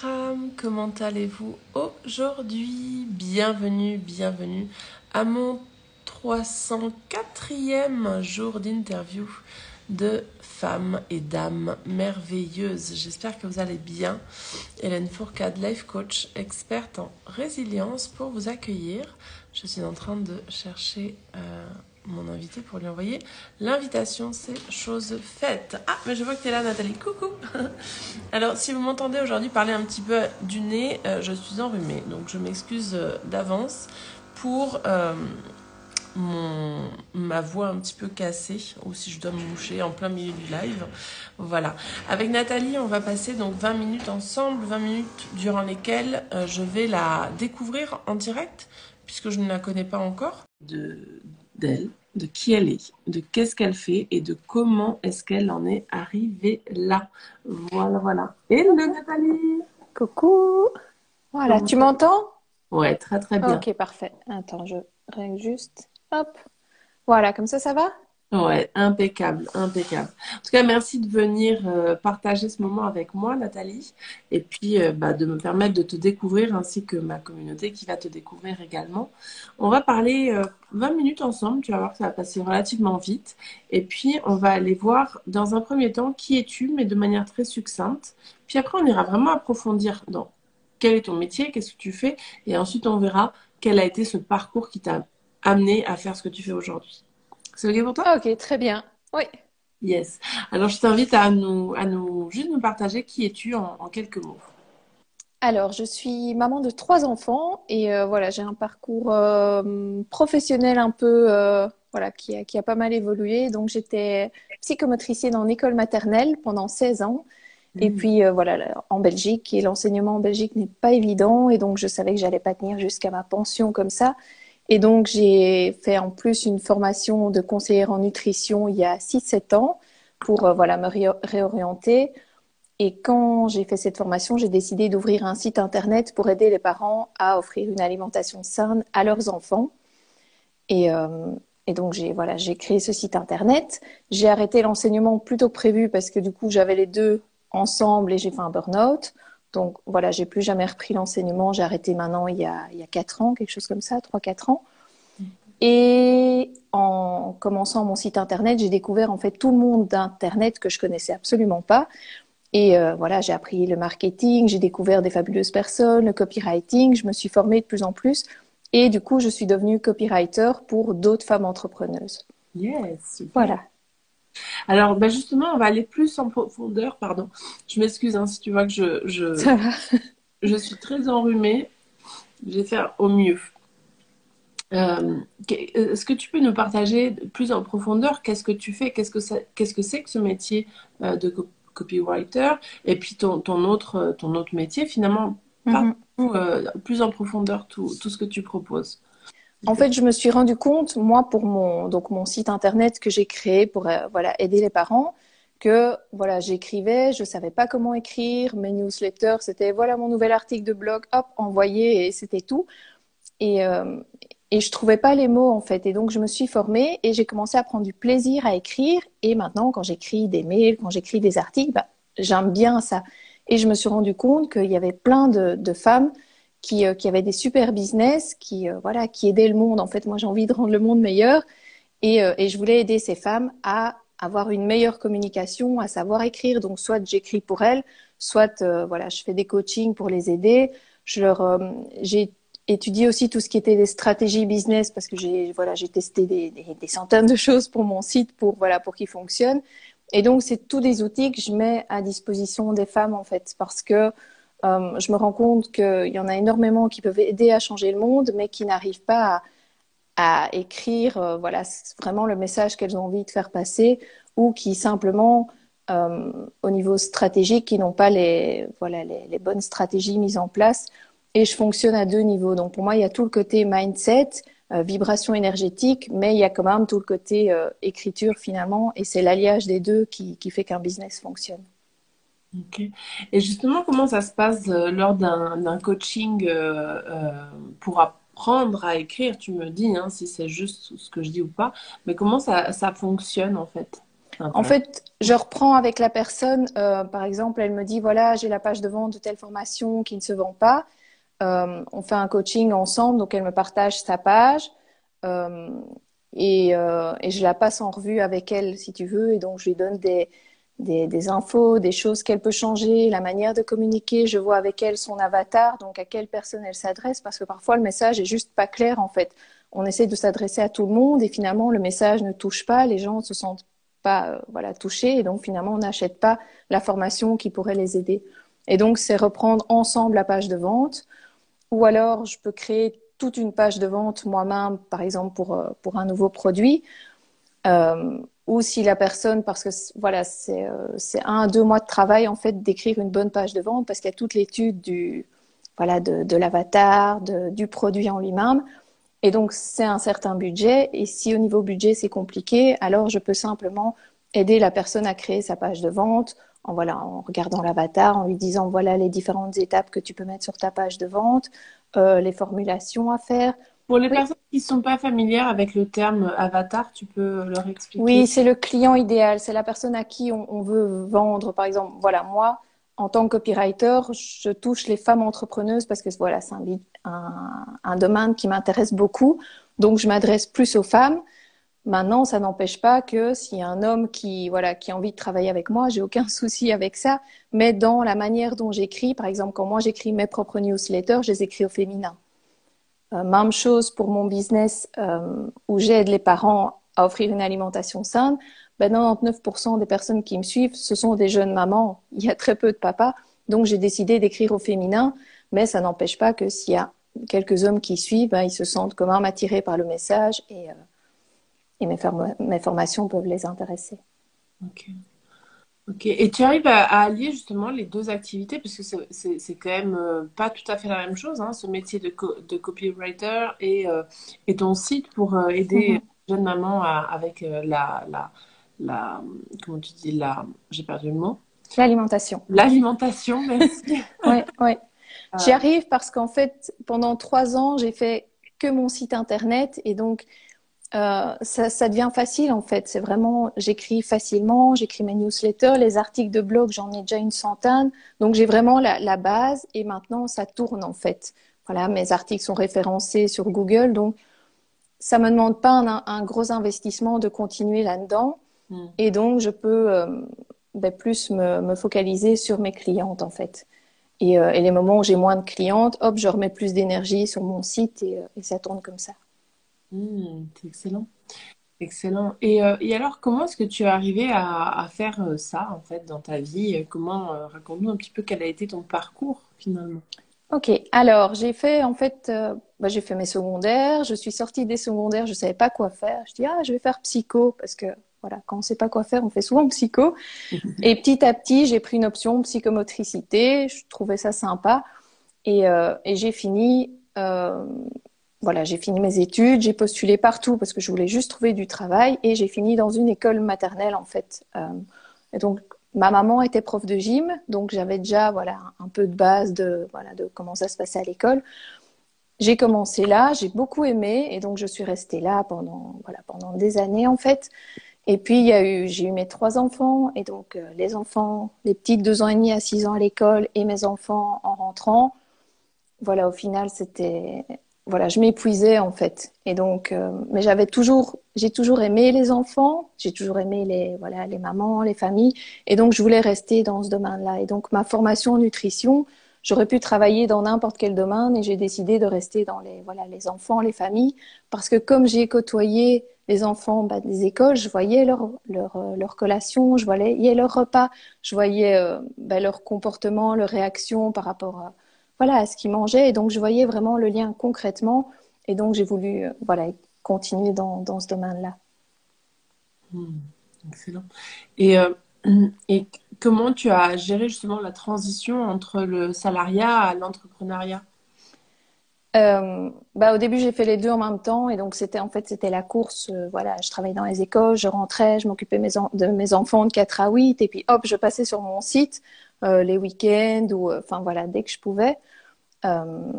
Comment allez-vous aujourd'hui? Bienvenue à mon 304e jour d'interview de femmes et dames merveilleuses. J'espère que vous allez bien. Hélène Fourcade, life coach, experte en résilience pour vous accueillir. Je suis en train de chercher mon invité pour lui envoyer l'invitation. C'est chose faite. Ah, mais je vois que tu es là, Nathalie. Coucou. Alors, si vous m'entendez aujourd'hui parler un petit peu du nez, je suis enrhumée. Donc, je m'excuse d'avance pour ma voix un petit peu cassée, ou si je dois me moucher en plein milieu du live. Voilà. Avec Nathalie, on va passer donc 20 minutes ensemble, 20 minutes durant lesquelles je vais la découvrir en direct, puisque je ne la connais pas encore. D'elle, de qui elle est, de qu'est-ce qu'elle fait et de comment est-ce qu'elle en est arrivée là. Voilà. Hello Nathalie. Coucou. Voilà, tu m'entends? Ouais, très très bien. Ok, parfait. Attends, je règle juste. Hop. Voilà, comme ça va? Ouais, impeccable. En tout cas, merci de venir partager ce moment avec moi, Nathalie, et puis de me permettre de te découvrir ainsi que ma communauté qui va te découvrir également. On va parler 20 minutes ensemble, tu vas voir que ça va passer relativement vite, et puis on va aller voir dans un premier temps qui es-tu, mais de manière très succincte. Puis après, on ira vraiment approfondir dans quel est ton métier, qu'est-ce que tu fais, et ensuite on verra quel a été ce parcours qui t'a amené à faire ce que tu fais aujourd'hui. C'est OK pour toi? Ok, très bien. Oui. Yes. Alors, je t'invite juste nous partager qui es-tu en quelques mots. Alors, je suis maman de 3 enfants et voilà, j'ai un parcours professionnel un peu voilà, qui a pas mal évolué. Donc, j'étais psychomotricienne en école maternelle pendant 16 ans. Et Mm. puis voilà, en Belgique, et l'enseignement en Belgique n'est pas évident. Et donc, je savais que j'allais pas tenir jusqu'à ma pension comme ça. Et donc, j'ai fait en plus une formation de conseillère en nutrition il y a 6 7 ans pour voilà, me réorienter. Et quand j'ai fait cette formation, j'ai décidé d'ouvrir un site internet pour aider les parents à offrir une alimentation saine à leurs enfants. Et, euh, et donc, j'ai créé ce site internet. J'ai arrêté l'enseignement plus tôt que prévu parce que du coup, j'avais les deux ensemble et j'ai fait un burn-out. Donc, voilà, j'ai plus jamais repris l'enseignement. J'ai arrêté maintenant il y a 4 ans, quelque chose comme ça, 3 4 ans. Et en commençant mon site internet, j'ai découvert en fait tout le monde d'internet que je connaissais absolument pas. Et voilà, j'ai appris le marketing, j'ai découvert des fabuleuses personnes, le copywriting, je me suis formée de plus en plus. Et du coup, je suis devenue copywriter pour d'autres femmes entrepreneuses. Yes, super. Voilà. Alors, justement, on va aller plus en profondeur, pardon. Je m'excuse hein, si tu vois que Ça va. je suis très enrhumée. Je vais faire au mieux. Est-ce que tu peux nous partager plus en profondeur qu'est-ce que tu fais, qu'est-ce que c'est que ce métier de copywriter et puis ton autre métier finalement, pas Mhm. plus en profondeur tout ce que tu proposes. S'il En te plaît. fait, je me suis rendu compte, moi, pour mon site internet que j'ai créé pour voilà, aider les parents, que voilà, j'écrivais, je savais pas comment écrire, mes newsletters, c'était voilà mon nouvel article de blog, hop, envoyé et c'était tout. Et, euh, et je trouvais pas les mots en fait. Et donc je me suis formée et j'ai commencé à prendre du plaisir à écrire. Et maintenant, quand j'écris des mails, quand j'écris des articles, j'aime bien ça. Et je me suis rendu compte qu'il y avait plein de femmes qui avaient des super business, voilà, qui aidaient le monde. En fait, moi, j'ai envie de rendre le monde meilleur. Et je voulais aider ces femmes à avoir une meilleure communication, à savoir écrire. Donc, soit j'écris pour elles, soit voilà, je fais des coachings pour les aider. J'ai étudié aussi tout ce qui était des stratégies business parce que j'ai testé des centaines de choses pour mon site pour qu'il fonctionne. Et donc, c'est tous des outils que je mets à disposition des femmes en fait parce que je me rends compte qu'il y en a énormément qui peuvent aider à changer le monde, mais qui n'arrivent pas à écrire voilà, vraiment le message qu'elles ont envie de faire passer ou qui simplement, au niveau stratégique, qui n'ont pas voilà, les bonnes stratégies mises en place. Et je fonctionne à deux niveaux. Donc pour moi, il y a tout le côté mindset, vibration énergétique, mais il y a quand même tout le côté écriture finalement. Et c'est l'alliage des deux qui fait qu'un business fonctionne. Ok. Et justement, comment ça se passe lors d'un coaching pour apprendre à écrire? Tu me dis hein, si c'est juste ce que je dis ou pas, mais comment ça fonctionne en fait? En fait, je reprends avec la personne, par exemple, elle me dit, voilà, j'ai la page de vente de telle formation qui ne se vend pas. On fait un coaching ensemble, donc elle me partage sa page euh, et je la passe en revue avec elle, si tu veux, et donc je lui donne des infos, des choses qu'elle peut changer, la manière de communiquer. Je vois avec elle son avatar, donc à quelle personne elle s'adresse, parce que parfois le message est juste pas clair en fait. On essaie de s'adresser à tout le monde et finalement le message ne touche pas, les gens ne se sentent pas voilà, touchés et donc finalement on n'achète pas la formation qui pourrait les aider. Et donc c'est reprendre ensemble la page de vente ou alors je peux créer toute une page de vente moi-même, par exemple pour un nouveau produit. Ou si la personne, parce que voilà, c'est 1 à 2 mois de travail en fait d'écrire une bonne page de vente parce qu'il y a toute l'étude voilà, de l'avatar, du produit en lui-même. Et donc, c'est un certain budget. Et si au niveau budget, c'est compliqué, alors je peux simplement aider la personne à créer sa page de vente voilà, en regardant l'avatar, en lui disant voilà les différentes étapes que tu peux mettre sur ta page de vente, les formulations à faire. Pour les Oui, personnes qui ne sont pas familières avec le terme avatar, tu peux leur oui, expliquer. c'est le client idéal, c'est la personne à qui on veut vendre. Par exemple, voilà, moi, en tant que copywriter, je touche les femmes entrepreneuses parce que voilà, c'est un domaine qui m'intéresse beaucoup. Donc, je m'adresse plus aux femmes. Maintenant, ça n'empêche pas que s'il y a un homme voilà, qui a envie de travailler avec moi, j'ai aucun souci avec ça. Mais dans la manière dont j'écris, par exemple, quand moi j'écris mes propres newsletters, je les écris au féminin. Même chose pour mon business où j'aide les parents à offrir une alimentation saine. Ben, 99% des personnes qui me suivent, ce sont des jeunes mamans. Il y a très peu de papas. Donc, j'ai décidé d'écrire au féminin. Mais ça n'empêche pas que s'il y a quelques hommes qui suivent, ben, ils se sentent quand même attirés par le message et mes formations peuvent les intéresser. Ok. Ok. Et tu arrives à allier justement les deux activités, parce que c'est quand même pas tout à fait la même chose, hein, ce métier de copywriter et ton site pour aider Mhm. les jeunes mamans avec comment tu dis, j'ai perdu le mot. L'alimentation. L'alimentation, merci. Oui, oui. J'y Euh, arrive parce qu'en fait, pendant 3 ans, j'ai fait que mon site internet et donc ça devient facile en fait. C'est vraiment, j'écris facilement, j'écris mes newsletters, les articles de blog, j'en ai déjà une centaine. Donc j'ai vraiment la base et maintenant ça tourne en fait. Voilà, mes articles sont référencés sur Google, donc ça me demande pas un gros investissement de continuer là-dedans. hmm. Et donc je peux plus me focaliser sur mes clientes en fait. Et les moments où j'ai moins de clientes, hop, je remets plus d'énergie sur mon site et ça tourne comme ça. C'est excellent. Excellent. Et alors, comment est-ce que tu es arrivé à faire ça, en fait, dans ta vie? Comment, raconte-nous un petit peu quel a été ton parcours, finalement. Ok, alors j'ai fait en fait, j'ai fait mes secondaires, je suis sortie des secondaires, je savais pas quoi faire. Je dis je vais faire psycho parce que voilà, quand on sait pas quoi faire, on fait souvent psycho. Et petit à petit, j'ai pris une option psychomotricité, je trouvais ça sympa et j'ai fini, voilà, j'ai fini mes études, j'ai postulé partout parce que je voulais juste trouver du travail et j'ai fini dans une école maternelle en fait. Et donc ma maman était prof de gym, donc j'avais déjà voilà un peu de base de voilà de comment ça se passait à l'école. J'ai commencé là, j'ai beaucoup aimé et donc je suis restée là pendant des années en fait. Et puis j'ai eu mes 3 enfants et donc les enfants, les petites 2 ans et demi à 6 ans à l'école et mes enfants en rentrant. Voilà, au final c'était voilà, je m'épuisais en fait. Et donc, mais j'ai toujours aimé les enfants, j'ai toujours aimé les mamans, les familles. Et donc je voulais rester dans ce domaine-là. Et donc ma formation en nutrition, j'aurais pu travailler dans n'importe quel domaine et j'ai décidé de rester dans les enfants, les familles, parce que comme j'ai côtoyé les enfants des écoles, je voyais leur collation, je voyais leur repas, je voyais leur comportement, leur réaction par rapport à ce qu'ils mangeaient. Et donc, je voyais vraiment le lien concrètement. Et donc, j'ai voulu continuer dans ce domaine-là. Hmm, excellent. Et, euh, et comment tu as géré justement la transition entre le salariat à l'entrepreneuriat? Au début, j'ai fait les deux en même temps. Et donc, c'était la course. Voilà, je travaillais dans les écoles, je rentrais, je m'occupais de mes enfants de 4 à 8. Et puis, hop, je passais sur mon site les week-ends ou, enfin, voilà, dès que je pouvais. Euh,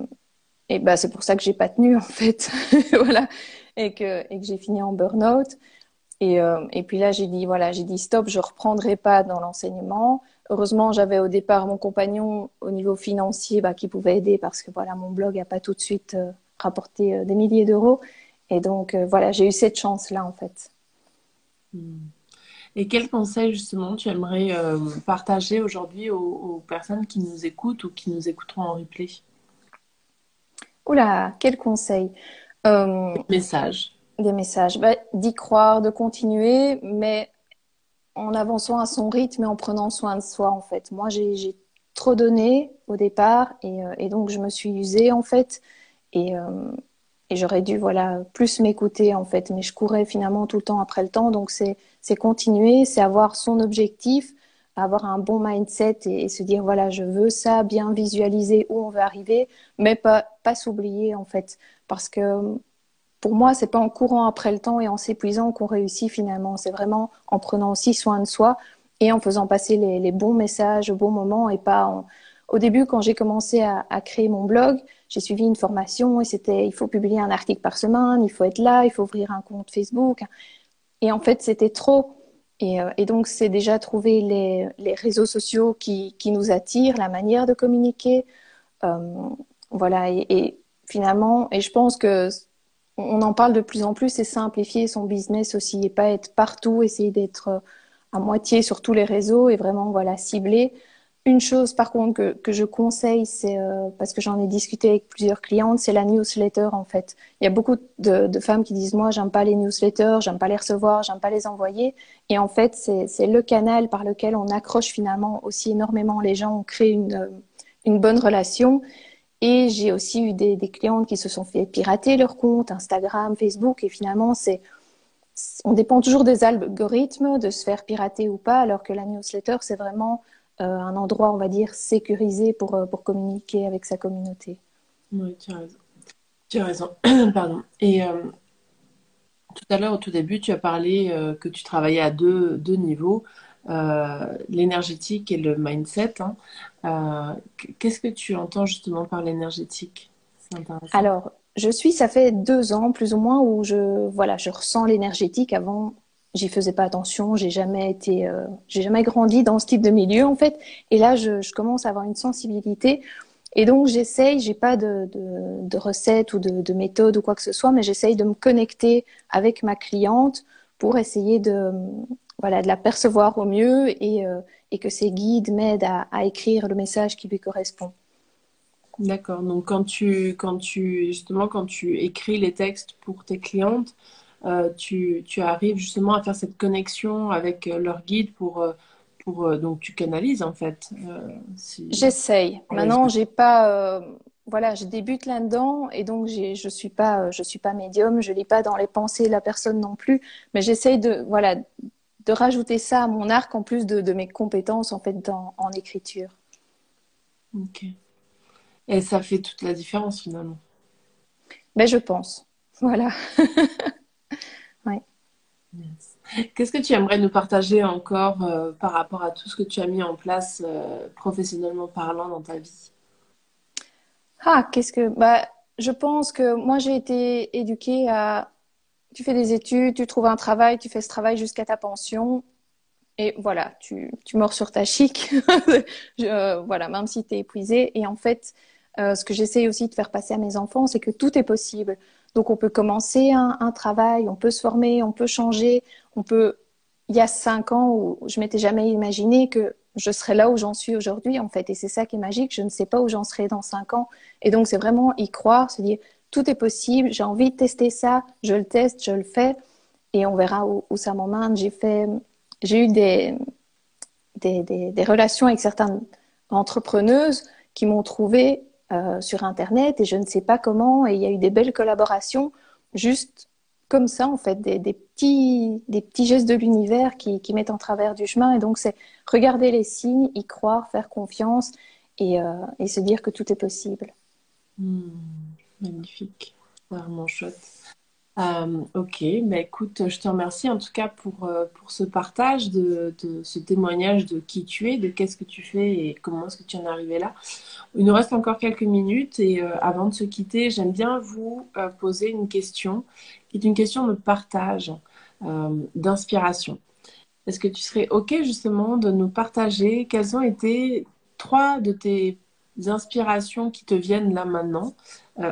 et c'est pour ça que j'ai pas tenu, en fait. Voilà. Et que j'ai fini en burn-out. Et puis là, voilà, j'ai dit stop, je reprendrai pas dans l'enseignement. Heureusement, j'avais au départ mon compagnon au niveau financier bah, qui pouvait aider parce que voilà, mon blog n'a pas tout de suite rapporté des milliers d'euros. Et donc, voilà, j'ai eu cette chance-là, en fait. Hmm. Et quel conseil justement tu aimerais partager aujourd'hui aux personnes qui nous écoutent ou qui nous écouteront en replay? Oula, quel conseil! Euh, Message. des messages. Bah, d'y croire, de continuer, mais en avançant à son rythme et en prenant soin de soi, en fait. Moi, j'ai trop donné au départ et donc je me suis usée, en fait. Et, euh, et j'aurais dû, voilà, plus m'écouter, en fait. Mais je courais finalement tout le temps après le temps. Donc, c'est continuer, c'est avoir son objectif, avoir un bon mindset et se dire, voilà, je veux ça, bien visualiser où on veut arriver, mais pas s'oublier, en fait. Parce que pour moi, c'est pas en courant après le temps et en s'épuisant qu'on réussit finalement. C'est vraiment en prenant aussi soin de soi et en faisant passer les bons messages au bon moment et pas en... Au début, quand j'ai commencé à créer mon blog, j'ai suivi une formation et c'était, il faut publier un article par semaine, il faut être là, il faut ouvrir un compte Facebook. Et en fait, c'était trop. Et donc, c'est déjà trouver les réseaux sociaux qui nous attirent, la manière de communiquer. Euh, voilà, et finalement, et je pense que on en parle de plus en plus, c'est simplifier son business aussi et pas être partout, essayer d'être à moitié sur tous les réseaux et vraiment voilà cibler. Une chose par contre que je conseille, c'est parce que j'en ai discuté avec plusieurs clientes, c'est la newsletter en fait. Il y a beaucoup de femmes qui disent moi j'aime pas les newsletters, j'aime pas les recevoir, j'aime pas les envoyer. Et en fait c'est le canal par lequel on accroche finalement aussi énormément les gens, on crée une bonne relation. Et j'ai aussi eu des clientes qui se sont fait pirater leur compte, Instagram, Facebook, et finalement, on dépend toujours des algorithmes, de se faire pirater ou pas, alors que la newsletter, c'est vraiment un endroit, on va dire, sécurisé pour communiquer avec sa communauté. Oui, tu as raison. Tu as raison. Pardon. Et tout à l'heure, au tout début, tu as parlé que tu travaillais à deux niveaux, l'énergétique et le mindset, hein. Qu'est-ce que tu entends justement par l'énergétique? C'est intéressant. Alors, ça fait 2 ans plus ou moins où voilà, je ressens l'énergétique. Avant, j'y faisais pas attention. J'ai jamais grandi dans ce type de milieu en fait. Et là, je commence à avoir une sensibilité. Et donc, j'ai pas de recette ou de méthode ou quoi que ce soit, mais j'essaye de me connecter avec ma cliente pour essayer voilà, de la percevoir au mieux et que ses guides m'aident à écrire le message qui lui correspond. D'accord. Donc, justement, quand tu écris les textes pour tes clientes, tu arrives justement à faire cette connexion avec leur guide donc tu canalises en fait. Si... J'essaye. Maintenant, j'ai pas, voilà, je débute là-dedans et donc je suis pas médium, je lis pas dans les pensées de la personne non plus, mais j'essaye voilà, de rajouter ça à mon arc en plus de mes compétences en fait en écriture. Ok. Et ça fait toute la différence finalement. Mais je pense. Voilà. Ouais. Yes. Qu'est-ce que tu aimerais nous partager encore par rapport à tout ce que tu as mis en place professionnellement parlant dans ta vie? Ah, bah, je pense que moi j'ai été éduquée à, tu fais des études, tu trouves un travail, tu fais ce travail jusqu'à ta pension. Et voilà, tu mords sur ta chic, voilà, même si tu es épuisé. Et en fait, ce que j'essaie aussi de faire passer à mes enfants, c'est que tout est possible. Donc, on peut commencer un travail, on peut se former, on peut changer, on peut. Il y a 5 ans où je m'étais jamais imaginé que je serais là où j'en suis aujourd'hui, en fait. Et c'est ça qui est magique. Je ne sais pas où j'en serai dans 5 ans. Et donc, c'est vraiment y croire, se dire tout est possible. J'ai envie de tester ça. Je le teste, je le fais, et on verra où ça m'emmène. J'ai eu des relations avec certaines entrepreneuses qui m'ont trouvée sur Internet et je ne sais pas comment. Et il y a eu des belles collaborations juste comme ça, en fait, des petits gestes de l'univers mettent en travers du chemin. Et donc, c'est regarder les signes, y croire, faire confiance et se dire que tout est possible. Hmm, magnifique. C'est vraiment chouette. Ok, bah écoute, je te remercie en tout cas pour ce partage de ce témoignage de qui tu es, de qu'est-ce que tu fais et comment est-ce que tu en es arrivé là. Il nous reste encore quelques minutes et avant de se quitter, j'aime bien vous poser une question qui est une question de partage. d'inspiration. Est-ce que tu serais OK justement de nous partager quelles ont été trois de tes inspirations qui te viennent là maintenant,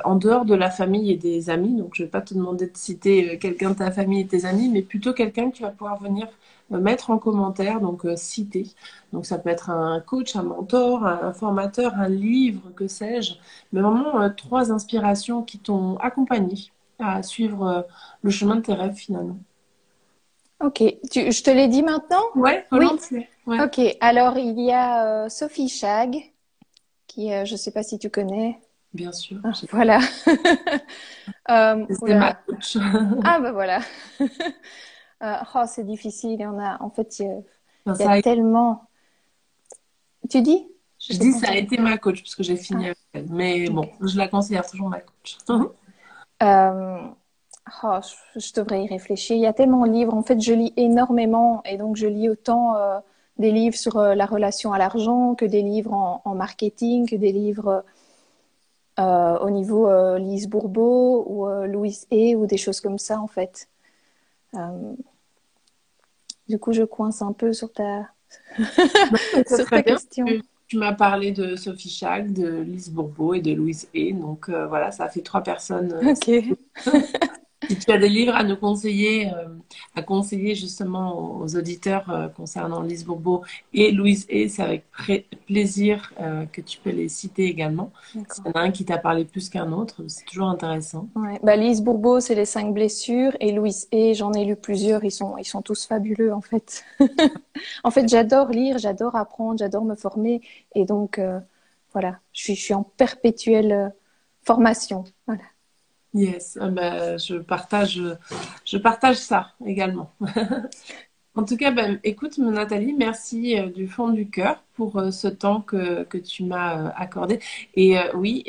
en dehors de la famille et des amis? Donc, je ne vais pas te demander de citer quelqu'un de ta famille et tes amis, mais plutôt quelqu'un que tu vas pouvoir venir mettre en commentaire, donc citer. Donc, ça peut être un coach, un mentor, un formateur, un livre, que sais-je, mais vraiment trois inspirations qui t'ont accompagné à suivre le chemin de tes rêves finalement. Ok, je te l'ai dit maintenant? Ouais, Oui. volontiers. Ouais, Ok, alors il y a Sophie Chag, qui, je ne sais pas si tu connais. bien sûr. Ah, voilà. C'était ma Oula. coach. Ah, ben voilà. Oh, c'est difficile. Il y en a, en fait, Enfin, il y a ça a- tellement. Tu dis? je J'ai dis pas ça a entendu. été ma coach parce que j'ai fini Ah, avec elle. Mais ok. bon, je la considère toujours ma coach. Ouais. Euh, oh, je devrais y réfléchir. Il y a tellement de livres. En fait, je lis énormément et donc je lis autant des livres sur la relation à l'argent que des livres en marketing, que des livres au niveau Lise Bourbeau ou Louise Hay ou des choses comme ça, en fait. Euh, du coup, je coince un peu sur C'est sur très ta bien. question. Tu m'as parlé de Sophie Chag, de Lise Bourbeau et de Louise Hay. Donc voilà, ça fait trois personnes. Ok. Si tu as des livres à nous conseiller, à conseiller justement aux auditeurs concernant Lise Bourbeau et Louise Hay, c'est avec plaisir que tu peux les citer également. S'il D'accord. y en a un qui t'a parlé plus qu'un autre, c'est toujours intéressant. Ouais. Bah, Lise Bourbeau, c'est les 5 blessures. Et Louise Hay, j'en ai lu plusieurs. Ils sont tous fabuleux, en fait. En fait, j'adore lire, j'adore apprendre, j'adore me former. Et donc, voilà, je suis en perpétuelle formation. Voilà. Yes, ben, je partage ça également. En tout cas, ben, écoute, Nathalie, merci du fond du cœur pour ce temps que tu m'as accordé. Et oui,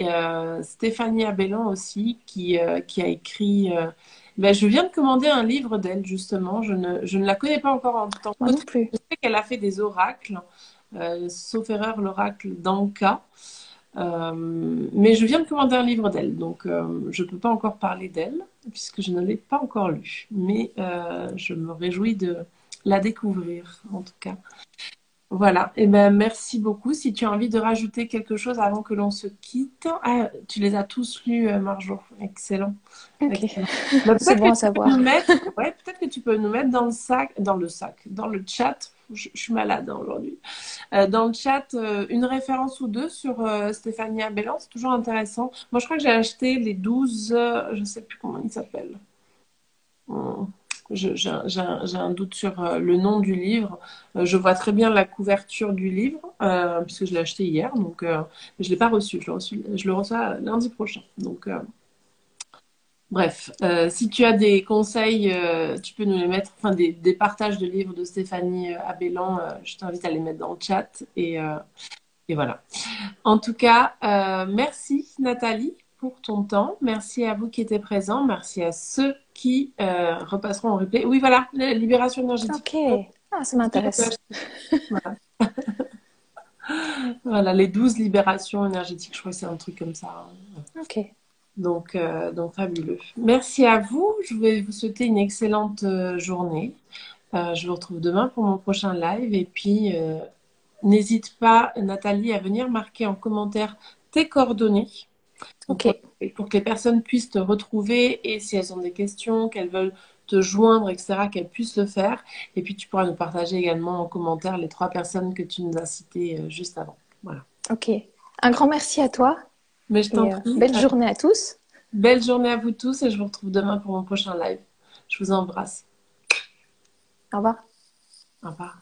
Stéphanie Abellan aussi, qui a écrit. Ben, je viens de commander un livre d'elle, justement. Je ne la connais pas encore en tant Moi non qu'autrice. plus. Je sais qu'elle a fait des oracles, sauf erreur, l'oracle d'Anka. Mais je viens de commander un livre d'elle, donc je ne peux pas encore parler d'elle, puisque je ne l'ai pas encore lu. Mais je me réjouis de la découvrir, en tout cas. Voilà, et ben merci beaucoup. Si tu as envie de rajouter quelque chose avant que l'on se quitte. Ah, tu les as tous lus, Marjo. Excellent. Ok, Excellent. Ben, c'est peut-être que bon à tu peux savoir. nous mettre, ouais, peut-être que tu peux nous mettre dans le chat. Je suis malade hein, aujourd'hui. Dans le chat, une référence ou deux sur Stéphanie Abellan, c'est toujours intéressant. Moi, je crois que j'ai acheté les 12, je ne sais plus comment ils s'appellent. Hum, j'ai un doute sur le nom du livre. Je vois très bien la couverture du livre, puisque je l'ai acheté hier, donc mais je ne l'ai pas reçu. Je le reçois lundi prochain. Donc, bref, si tu as des conseils, tu peux nous les mettre, enfin des partages de livres de Stéphanie Abellan, je t'invite à les mettre dans le chat. Et voilà. En tout cas, merci Nathalie pour ton temps. Merci à vous qui étiez présents. Merci à ceux qui repasseront en replay. Oui, voilà, la libération énergétique. Ok, ah, ça m'intéresse. Voilà. Voilà, les 12 libérations énergétiques, je crois que c'est un truc comme ça, hein. Ok, Donc fabuleux. Merci à vous. Je vais vous souhaiter une excellente journée. Je vous retrouve demain pour mon prochain live. Et puis, n'hésite pas, Nathalie, à venir marquer en commentaire tes coordonnées ok, pour que les personnes puissent te retrouver et si elles ont des questions, qu'elles veulent te joindre, etc., qu'elles puissent le faire. Et puis, tu pourras nous partager également en commentaire les trois personnes que tu nous as citées juste avant. Voilà. ok. Un grand merci à toi Mais je t'en et prie, belle journée à tous. belle journée à vous tous et je vous retrouve demain pour mon prochain live. Je vous embrasse. Au revoir. Au revoir.